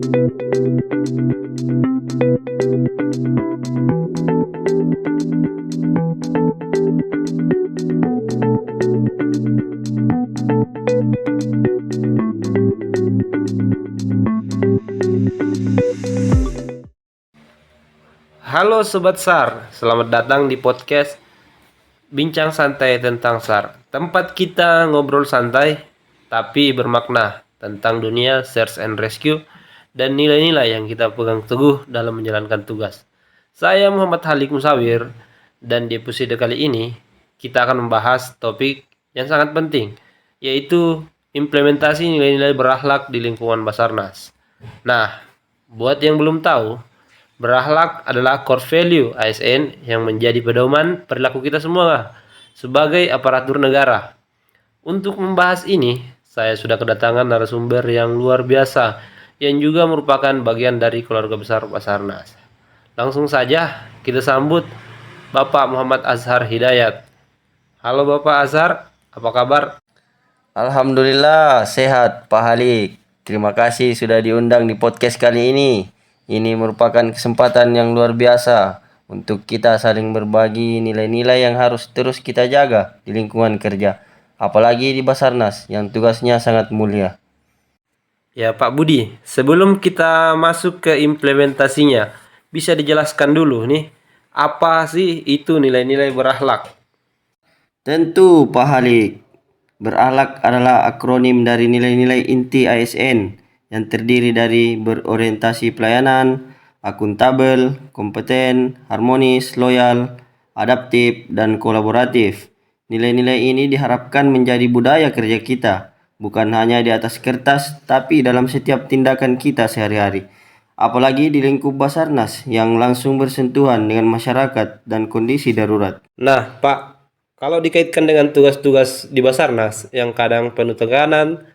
Halo Sobat SAR, selamat datang di podcast Bincang Santai tentang SAR. Tempat kita ngobrol santai tapi bermakna tentang dunia search and rescue dan nilai-nilai yang kita pegang teguh dalam menjalankan tugas. Saya Muhammad Halik Musawir dan di episode kali ini kita akan membahas topik yang sangat penting, yaitu implementasi nilai-nilai berakhlak di lingkungan Basarnas. Nah, buat yang belum tahu, berakhlak adalah core value ASN yang menjadi pedoman perilaku kita semua sebagai aparatur negara. Untuk membahas ini, saya sudah kedatangan narasumber yang luar biasa yang juga merupakan bagian dari keluarga besar Basarnas. Langsung saja kita sambut Bapak Muhammad Azhar Hidayat. Halo Bapak Azhar, apa kabar? Alhamdulillah sehat Pak Halik. Terima kasih sudah diundang di podcast kali ini. Ini merupakan kesempatan yang luar biasa untuk kita saling berbagi nilai-nilai yang harus terus kita jaga di lingkungan kerja. Apalagi di Basarnas yang tugasnya sangat mulia. Ya Pak Budi, sebelum kita masuk ke implementasinya, bisa dijelaskan dulu nih, apa sih itu nilai-nilai berakhlak? Tentu Pak Halik. Berakhlak adalah akronim dari nilai-nilai inti ASN yang terdiri dari berorientasi pelayanan, akuntabel, kompeten, harmonis, loyal, adaptif, dan kolaboratif. Nilai-nilai ini diharapkan menjadi budaya kerja kita, bukan hanya di atas kertas, tapi dalam setiap tindakan kita sehari-hari. Apalagi di lingkup Basarnas yang langsung bersentuhan dengan masyarakat dan kondisi darurat. Nah Pak, kalau dikaitkan dengan tugas-tugas di Basarnas yang kadang penuh tekanan,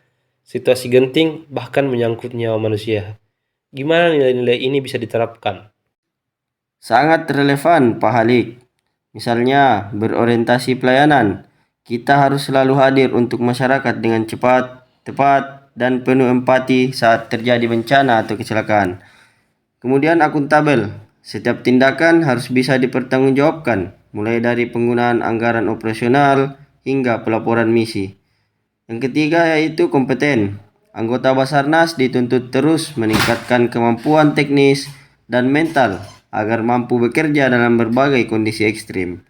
situasi genting, bahkan menyangkut nyawa manusia, gimana nilai-nilai ini bisa diterapkan? Sangat relevan Pak Halik. Misalnya berorientasi pelayanan. Kita harus selalu hadir untuk masyarakat dengan cepat, tepat, dan penuh empati saat terjadi bencana atau kecelakaan. Kemudian akuntabel. Setiap tindakan harus bisa dipertanggungjawabkan, mulai dari penggunaan anggaran operasional hingga pelaporan misi. Yang ketiga yaitu kompeten. Anggota Basarnas dituntut terus meningkatkan kemampuan teknis dan mental agar mampu bekerja dalam berbagai kondisi ekstrim.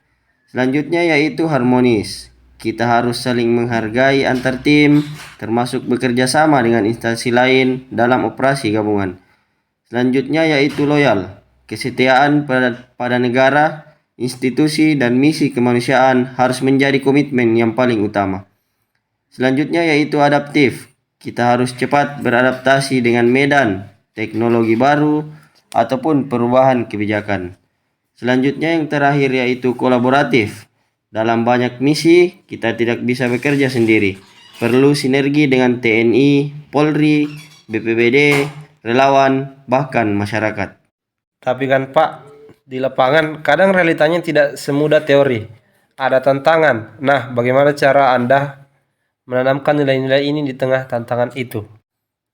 Selanjutnya yaitu harmonis. Kita harus saling menghargai antar tim, termasuk bekerja sama dengan instansi lain dalam operasi gabungan. Selanjutnya yaitu loyal. Kesetiaan pada negara, institusi, dan misi kemanusiaan harus menjadi komitmen yang paling utama. Selanjutnya yaitu adaptif. Kita harus cepat beradaptasi dengan medan, teknologi baru, ataupun perubahan kebijakan. Selanjutnya yang terakhir yaitu kolaboratif. Dalam banyak misi, kita tidak bisa bekerja sendiri. Perlu sinergi dengan TNI, Polri, BPBD, relawan, bahkan masyarakat. Tapi kan Pak, di lapangan kadang realitanya tidak semudah teori. Ada tantangan. Nah, bagaimana cara Anda menanamkan nilai-nilai ini di tengah tantangan itu?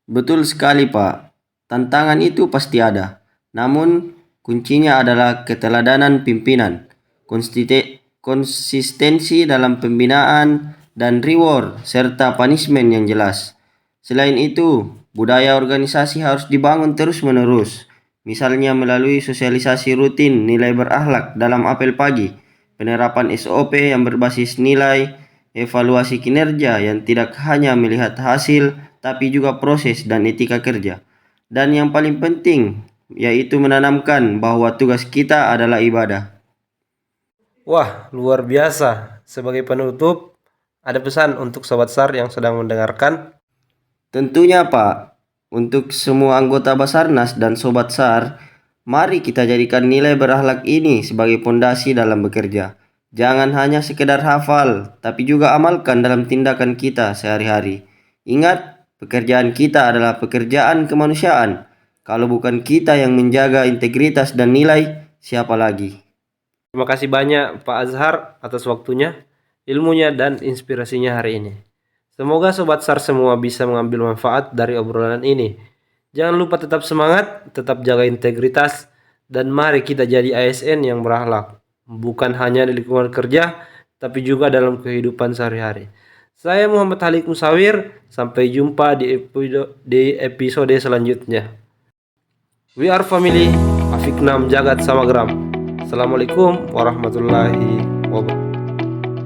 Betul sekali Pak, tantangan itu pasti ada. Namun kuncinya adalah keteladanan pimpinan, konsistensi dalam pembinaan, dan reward serta punishment yang jelas. Selain itu, budaya organisasi harus dibangun terus-menerus. Misalnya melalui sosialisasi rutin nilai berakhlak dalam apel pagi, penerapan SOP yang berbasis nilai, evaluasi kinerja yang tidak hanya melihat hasil, tapi juga proses dan etika kerja. Dan yang paling penting, yaitu menanamkan bahwa tugas kita adalah ibadah. Wah, luar biasa. Sebagai penutup, ada pesan untuk Sobat SAR yang sedang mendengarkan. Tentunya Pak, untuk semua anggota Basarnas dan Sobat SAR, mari kita jadikan nilai berakhlak ini sebagai pondasi dalam bekerja. Jangan hanya sekedar hafal, tapi juga amalkan dalam tindakan kita sehari-hari. Ingat, pekerjaan kita adalah pekerjaan kemanusiaan. Kalau bukan kita yang menjaga integritas dan nilai, siapa lagi? Terima kasih banyak Pak Azhar atas waktunya, ilmunya, dan inspirasinya hari ini. Semoga Sobat SAR semua bisa mengambil manfaat dari obrolan ini. Jangan lupa tetap semangat, tetap jaga integritas, dan mari kita jadi ASN yang berakhlak. Bukan hanya di lingkungan kerja, tapi juga dalam kehidupan sehari-hari. Saya Muhammad Halik Musawir, sampai jumpa di episode selanjutnya. We are family, Afiknam Jagat Samagram. Assalamualaikum warahmatullahi wabarakatuh.